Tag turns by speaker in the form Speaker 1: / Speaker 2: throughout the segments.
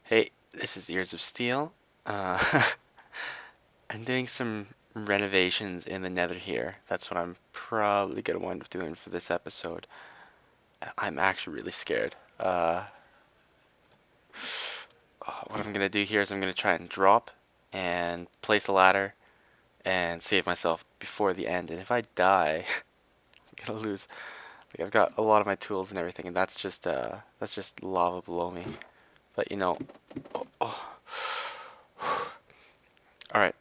Speaker 1: Hey, this is Ears of Steel. Uh, I'm doing some renovations in the Nether here. That's what I'm probably gonna wind up doing for this episode. I'm actually really scared. What I'm gonna do here is I'm gonna try and drop and place a ladder and save myself before the end. And if I die, I'm gonna lose. Like I've got a lot of my tools and everything, and that's just lava below me. But all right.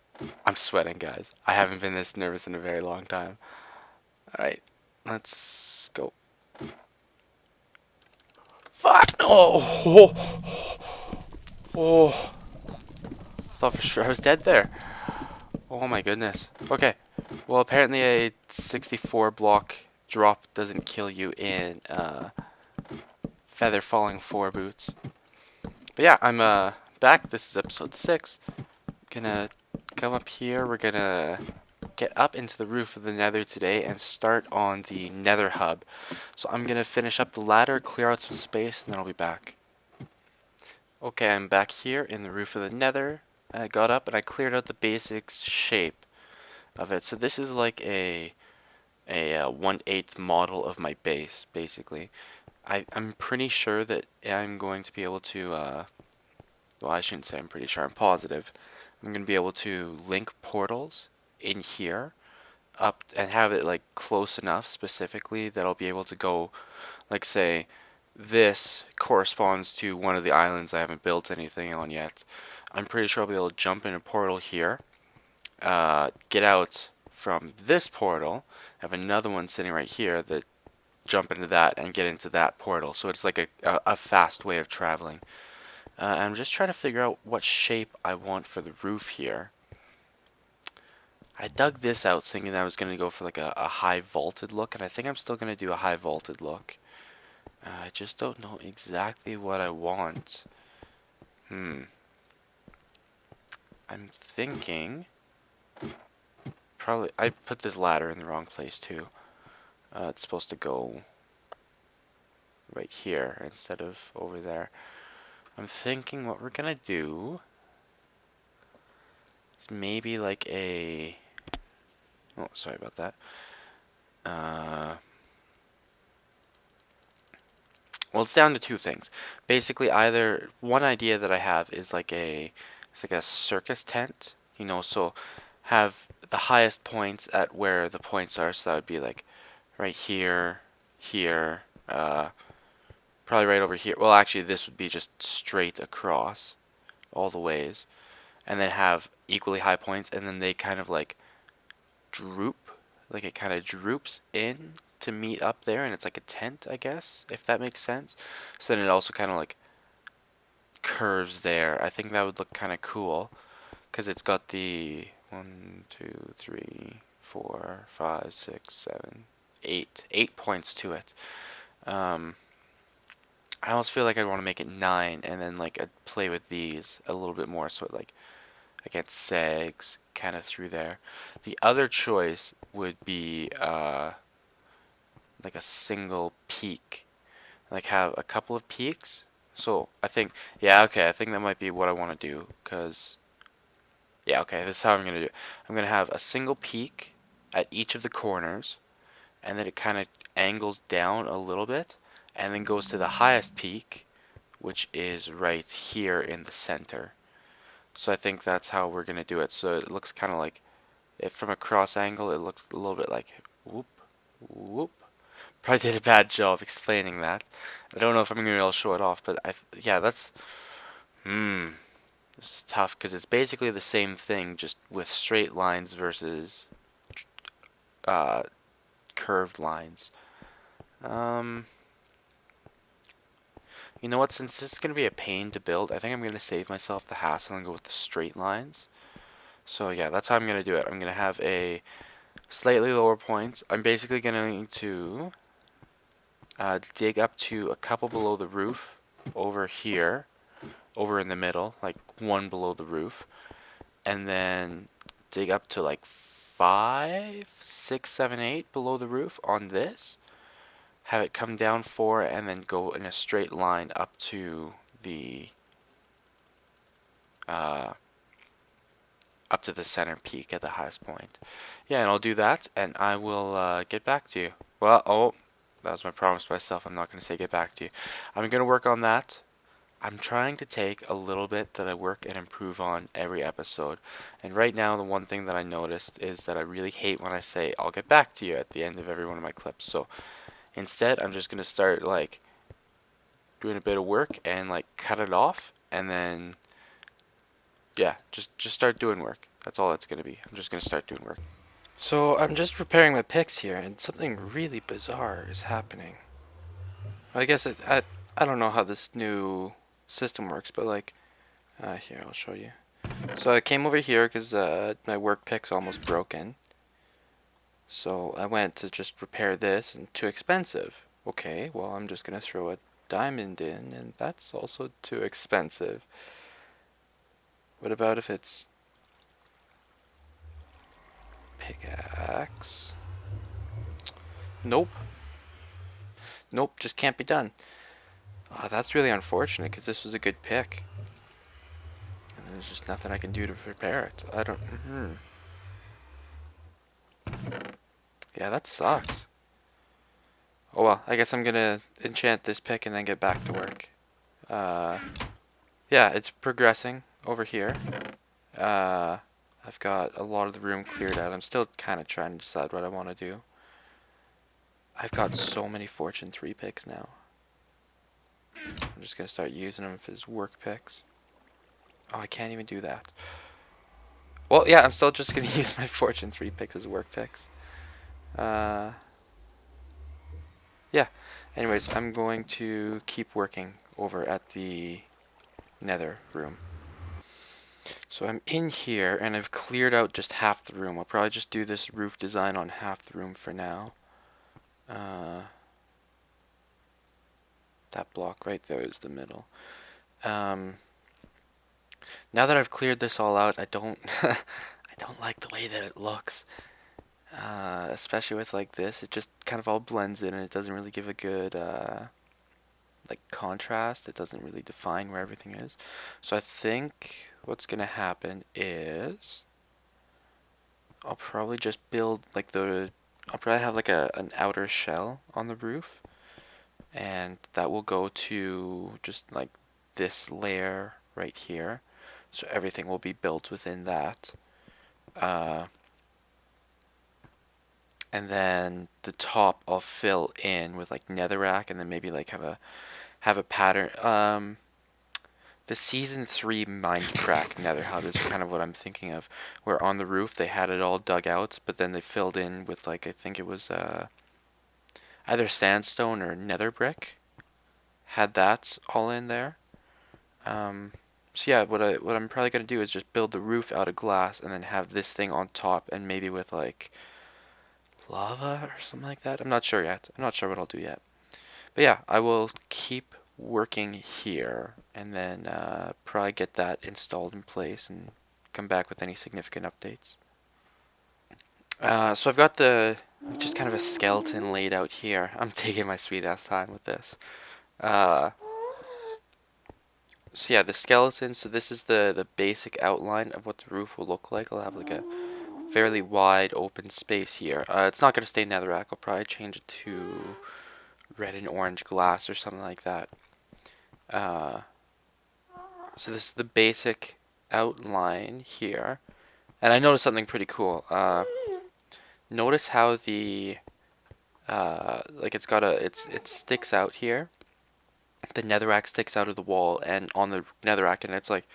Speaker 1: I'm sweating, guys. I haven't been this nervous in a very long time. Alright, let's go. Fuck! Oh! Oh! Thought for sure I was dead there. Oh my goodness. Okay. Well, apparently a 64 block drop doesn't kill you in feather falling 4 boots. But yeah, I'm back. This is episode 6. Gonna come up here. We're gonna get up into the roof of the Nether today and start on the Nether hub. So I'm gonna finish up the ladder, clear out some space, and then I'll be back. Okay, I'm back here in the roof of the Nether. I got up and I cleared out the basic shape of it. So this is like a 1/8 model of my base, basically. I'm pretty sure that I'm going to be able to, well, I shouldn't say I'm pretty sure, I'm positive. I'm going to be able to link portals in here up and have it like close enough specifically that I'll be able to go, like, say this corresponds to one of the islands I haven't built anything on yet. I'm pretty sure I'll be able to jump in a portal here, get out from this portal, have another one sitting right here that jump into that and get into that portal. So it's like a fast way of traveling. I'm just trying to figure out what shape I want for the roof here. I dug this out thinking that I was going to go for like a high vaulted look, and I think I'm still going to do a high vaulted look. I just don't know exactly what I want. I'm thinking probably I put this ladder in the wrong place too. It's supposed to go right here instead of over there. I'm thinking what we're gonna do is maybe like a. Oh, sorry about that. Well, it's down to two things. Basically, either one idea that I have is like it's like a circus tent, so have the highest points at where the points are. So that would be like right here, here, probably right over here. Well, actually, this would be just straight across all the ways, and then have equally high points, and then they kind of like droop, like it kind of droops in to meet up there, and it's like a tent, I guess, if that makes sense. So then it also kind of like curves there. I think that would look kind of cool because it's got the 1, 2, 3, 4, 5, 6, 7, 8 points to it. Um, I almost feel like I'd want to make it 9 and then like I'd play with these a little bit more so it like I get sags kind of through there. The other choice would be like a single peak, like have a couple of peaks. So I think, yeah, okay, I think that might be what I want to do, because, yeah, okay, this is how I'm going to do it. I'm going to have a single peak at each of the corners, and then it kind of angles down a little bit, and then goes to the highest peak, which is right here in the center. So I think that's how we're going to do it. So it looks kind of like, if from a cross angle, it looks a little bit like whoop, whoop. Probably did a bad job explaining that. I don't know if I'm going to be able to show it off, but yeah, that's, this is tough because it's basically the same thing, just with straight lines versus uh, curved lines. Um, you know what? Since this is going to be a pain to build, I think I'm going to save myself the hassle and go with the straight lines. So yeah, that's how I'm going to do it. I'm going to have a slightly lower point. I'm basically going to dig up to a couple below the roof over here, over in the middle, like one below the roof, and then dig up to like 5, 6, 7, 8 below the roof on this. Have it come down 4 and then go in a straight line up to the uh, up to the center peak at the highest point. Yeah, and I'll do that, and I will get back to you. Well, oh, that was my promise to myself. I'm not going to say get back to you. I'm going to work on that. I'm trying to take a little bit that I work and improve on every episode. And right now, the one thing that I noticed is that I really hate when I say I'll get back to you at the end of every one of my clips. So instead, I'm just going to start like doing a bit of work and like cut it off, and then yeah, just start doing work. That's all it's gonna be. I'm just gonna start doing work. So I'm just preparing my picks here, and something really bizarre is happening. I guess I don't know how this new system works, but like here I'll show you. So I came over here because my work pick's almost broken. So I went to just repair this, and too expensive. Okay, well I'm just gonna throw a diamond in, and that's also too expensive. What about if it's pickaxe? Nope. Nope, just can't be done. That's really unfortunate because this was a good pick. And there's just nothing I can do to repair it. I don't... Yeah, that sucks. Oh well, I guess I'm gonna enchant this pick and then get back to work. Yeah, it's progressing over here. I've got a lot of the room cleared out. I'm still kind of trying to decide what I want to do. I've got so many Fortune 3 picks now. I'm just gonna start using them as work picks. Oh, I can't even do that. Well, yeah, I'm still just gonna use my Fortune 3 picks as work picks. Yeah. Anyways, I'm going to keep working over at the Nether room. So I'm in here, and I've cleared out just half the room. I'll probably just do this roof design on half the room for now. That block right there is the middle. Now that I've cleared this all out, I don't I don't like the way that it looks. Especially with like this, it just kind of all blends in, and it doesn't really give a good like contrast. It doesn't really define where everything is. So I think what's gonna happen is I'll probably just build like I'll probably have like an outer shell on the roof, and that will go to just like this layer right here. So everything will be built within that. And then the top I'll fill in with like netherrack, and then maybe like have a pattern. The season 3 Minecraft nether hut is kind of what I'm thinking of, where on the roof they had it all dug out, but then they filled in with like, I think it was either sandstone or nether brick. Had that all in there. So yeah, what I'm probably gonna do is just build the roof out of glass, and then have this thing on top, and maybe with like lava or something like that. I'm not sure yet. I'm not sure what I'll do yet. But yeah, I will keep working here, and then probably get that installed in place and come back with any significant updates. So I've got just kind of a skeleton laid out here. I'm taking my sweet ass time with this. So yeah, the skeleton, so this is the basic outline of what the roof will look like. I'll have like a fairly wide open space here. It's not going to stay netherrack. I'll probably change it to red and orange glass or something like that. So this is the basic outline here. And I noticed something pretty cool. Notice how the like it sticks out here. The netherrack sticks out of the wall and on the netherrack, and it's like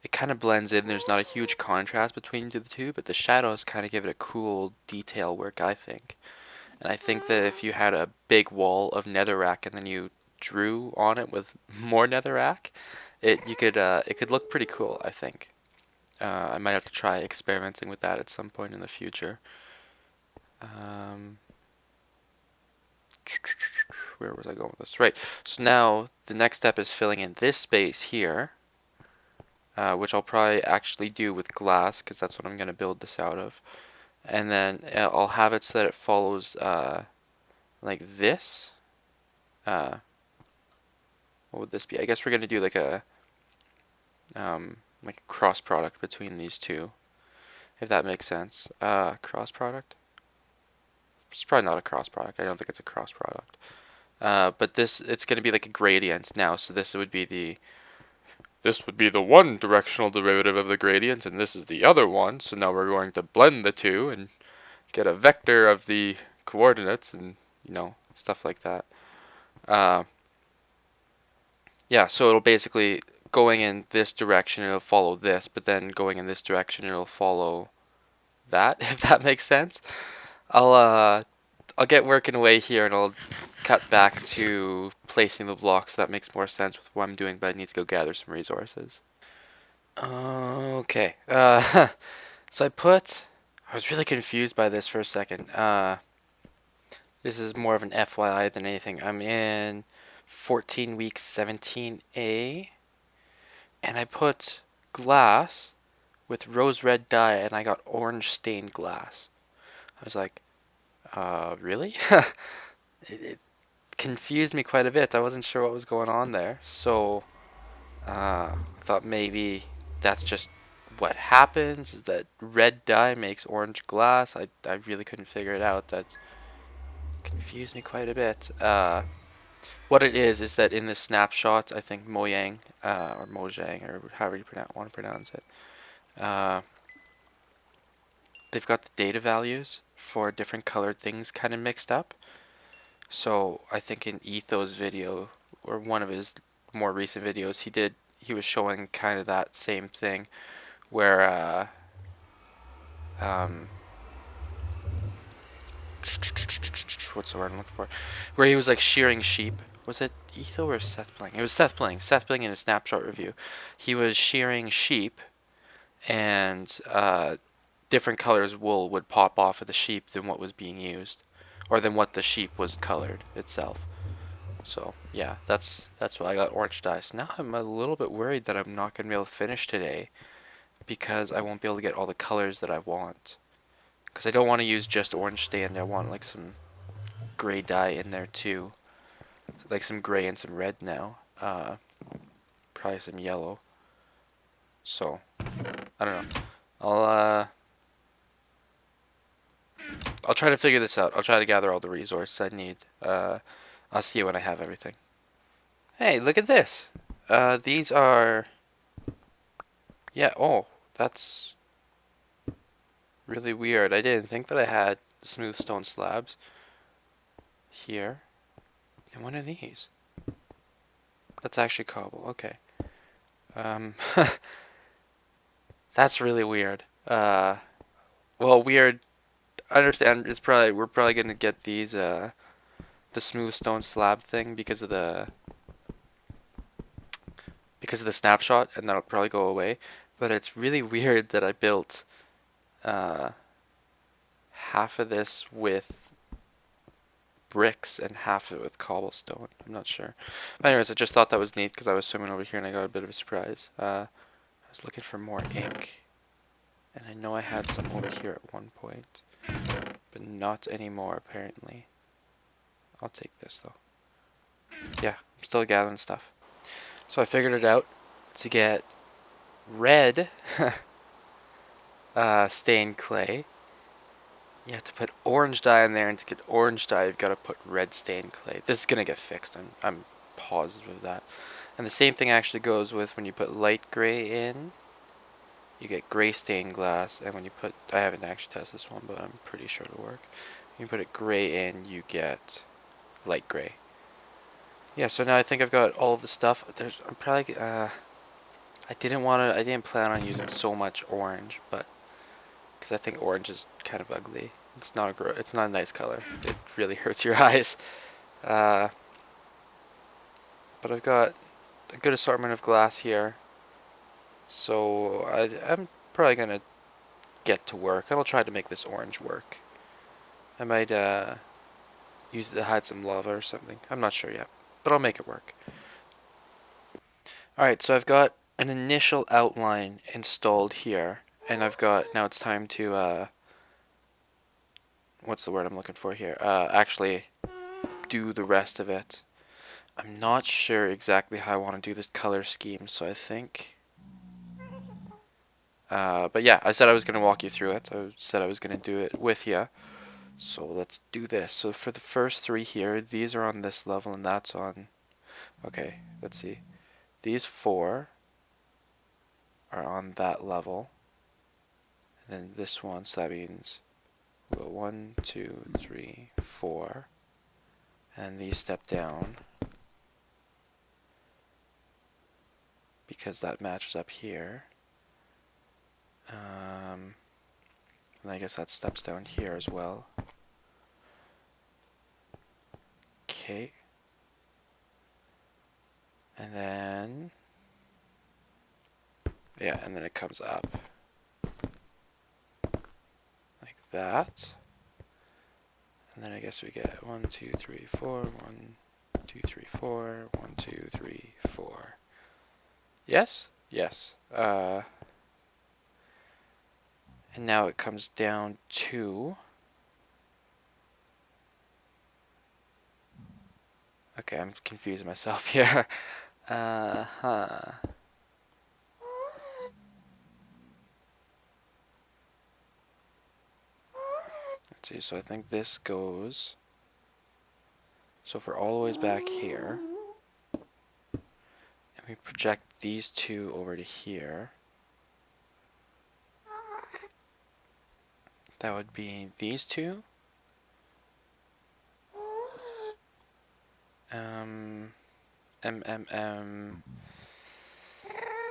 Speaker 1: it kind of blends in. There's not a huge contrast between the two, but the shadows kind of give it a cool detail work, I think. And I think that if you had a big wall of netherrack and then you drew on it with more netherrack, it could look pretty cool, I think. I might have to try experimenting with that at some point in the future. Where was I going with this? Right. So now the next step is filling in this space here, which I'll probably actually do with glass because that's what I'm going to build this out of. And then I'll have it so that it follows like this. What would this be? I guess we're going to do like a like a cross product between these two, if that makes sense. Cross product? It's probably not a cross product. I don't think it's a cross product. But it's going to be like a gradient now. So this would be the one directional derivative of the gradient, and this is the other one. So now we're going to blend the two and get a vector of the coordinates, and stuff like that. Yeah, so it'll basically going in this direction, it'll follow this, but then going in this direction, it'll follow that. If that makes sense. I'll get working away here, and I'll cut back to placing the blocks. That makes more sense with what I'm doing, but I need to go gather some resources. Okay. So I was really confused by this for a second. This is more of an FYI than anything. I'm in 14 weeks 17A, and I put glass with rose red dye, and I got orange stained glass. I was like, really? It confused me quite a bit. I wasn't sure what was going on there, so thought maybe that's just what happens, is that red dye makes orange glass. I really couldn't figure it out. That confused me quite a bit. What it is that in the snapshot, I think Mojang, or Mojang, or however you want to pronounce it, they've got the data values for different colored things kind of mixed up. So I think in Etho's video, or one of his more recent videos, he was showing kind of that same thing, where what's the word I'm looking for? Where he was like shearing sheep. Was it Etho or Seth Bling? It was Seth Bling. Seth Bling in a snapshot review. He was shearing sheep, and different colors wool would pop off of the sheep than what was being used, or than what the sheep was colored itself. So yeah, that's why I got orange dye. So now I'm a little bit worried that I'm not gonna be able to finish today, because I won't be able to get all the colors that I want. Because I don't want to use just orange stain. I want like some gray dye in there too, like some gray and some red now. Probably some yellow. So I don't know. I'll try to figure this out. I'll try to gather all the resources I need. I'll see you when I have everything. Hey, look at this. These are... Yeah, oh, that's really weird. I didn't think that I had smooth stone slabs here. And what are these? That's actually cobble. Okay. That's really weird. Well, weird. I understand. We're probably gonna get these the smooth stone slab thing because of the snapshot, and that'll probably go away. But it's really weird that I built half of this with bricks and half of it with cobblestone. I'm not sure. But anyways, I just thought that was neat because I was swimming over here and I got a bit of a surprise. I was looking for more ink, and I know I had some over here at one point, but not anymore apparently. I'll take this though. Yeah, I'm still gathering stuff. So I figured it out. To get red stained clay, you have to put orange dye in there, and to get orange dye, you've got to put red stained clay. This is gonna get fixed. I'm positive of that. And the same thing actually goes with when you put light gray in, you get gray stained glass, and when you put, I haven't actually tested this one, but I'm pretty sure it'll work. When you put it gray in, you get light gray. Yeah, so now I think I've got all of the stuff. I'm probably I didn't plan on using so much orange, but because I think orange is kind of ugly. It's not a nice color. It really hurts your eyes. But I've got a good assortment of glass here, so I'm probably gonna get to work. I'll try to make this orange work. I might use it to hide some lava or something. I'm not sure yet, but I'll make it work. Alright, so I've got an initial outline installed here, and now it's time to, what's the word I'm looking for here? Actually do the rest of it. I'm not sure exactly how I want to do this color scheme, so I think But yeah, I said I was going to walk you through it. I said I was going to do it with you. So let's do this. So for the first three here, these are on this level and that's on... Okay, let's see. These four are on that level. And then this one, so that means we'll go 1, 2, 3, 4. And these step down. Because that matches up here. And I guess that steps down here as well. Okay. And then... yeah, and then it comes up. Like that. And then I guess we get 1, 2, 3, 4, 1, 2, 3, 4, 1, 2, 3, 4. Yes? Yes. And now it comes down to... okay, I'm confusing myself here. Let's see, so I think this goes... so if we're all the ways back here, and we project these two over to here, that would be these two. I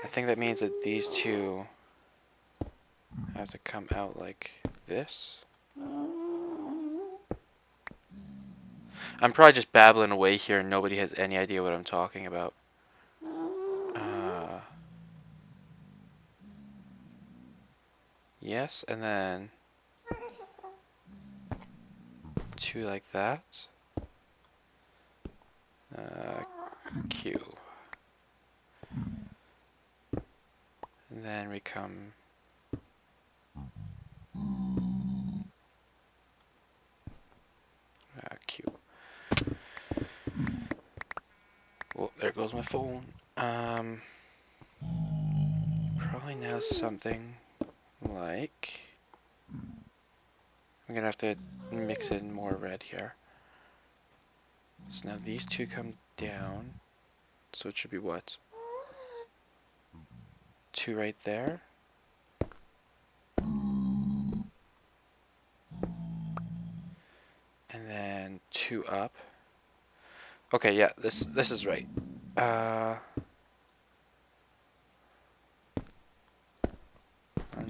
Speaker 1: think that means that these two have to come out like this. I'm probably just babbling away here and nobody has any idea what I'm talking about. Yes, and then two like that. Q. And then we come Q. Oh, there goes my phone. Probably now something like... I'm gonna have to mix in more red here. So now these two come down. So it should be what? Two right there. And then two up. Okay, yeah, this is right. 1,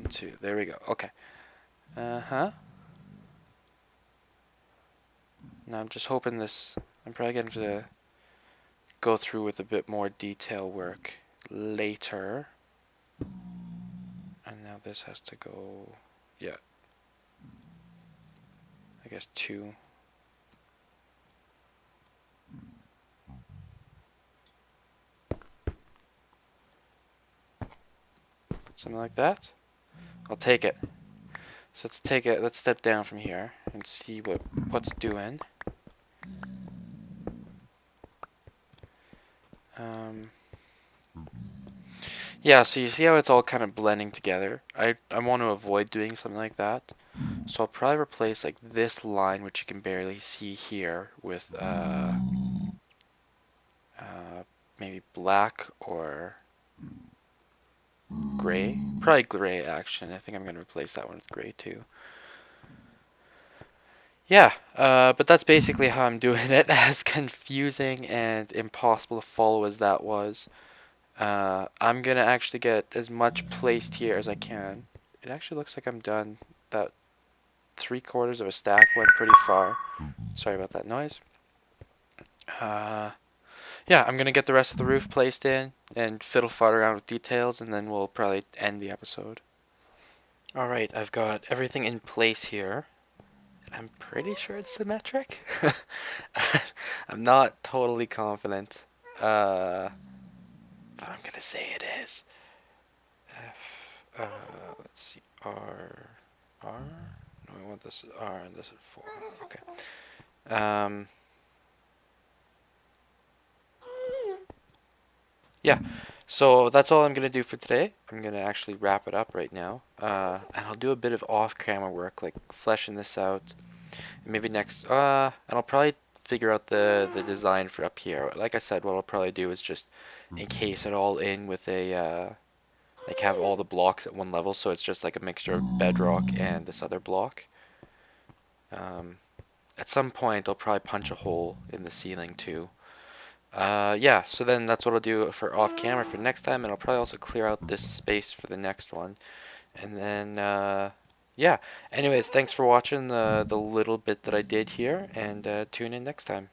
Speaker 1: 2, there we go. Okay. Now I'm just hoping this... I'm probably going to go through with a bit more detail work later. And now this has to go... yeah. I guess 2. Something like that. I'll take it. So let's take it. Let's step down from here and see what's doing. Yeah, so you see how it's all kind of blending together. I want to avoid doing something like that. So I'll probably replace like this line, which you can barely see here, with maybe black or gray. Probably gray, actually. I think I'm going to replace that one with gray too. Yeah, but that's basically how I'm doing it, as confusing and impossible to follow as that was. I'm going to actually get as much placed here as I can. It actually looks like I'm done. That 3/4 of a stack went pretty far. Sorry about that noise. Yeah, I'm going to get the rest of the roof placed in and fiddle-fart around with details, and then we'll probably end the episode. Alright, I've got everything in place here. I'm pretty sure it's symmetric. I'm not totally confident. But I'm going to say it is. Let's see. R. No, I want this R and this is 4. Okay. Yeah. So that's all I'm gonna do for today. I'm gonna actually wrap it up right now. And I'll do a bit of off-camera work, like fleshing this out. Maybe next, and I'll probably figure out the design for up here. Like I said, what I'll probably do is just encase it all in with a like have all the blocks at one level, so it's just like a mixture of bedrock and this other block. Um, at some point, I'll probably punch a hole in the ceiling too. Yeah, so then that's what I'll do for off camera for next time, and I'll probably also clear out this space for the next one. And then, yeah. Anyways, thanks for watching the little bit that I did here, and tune in next time.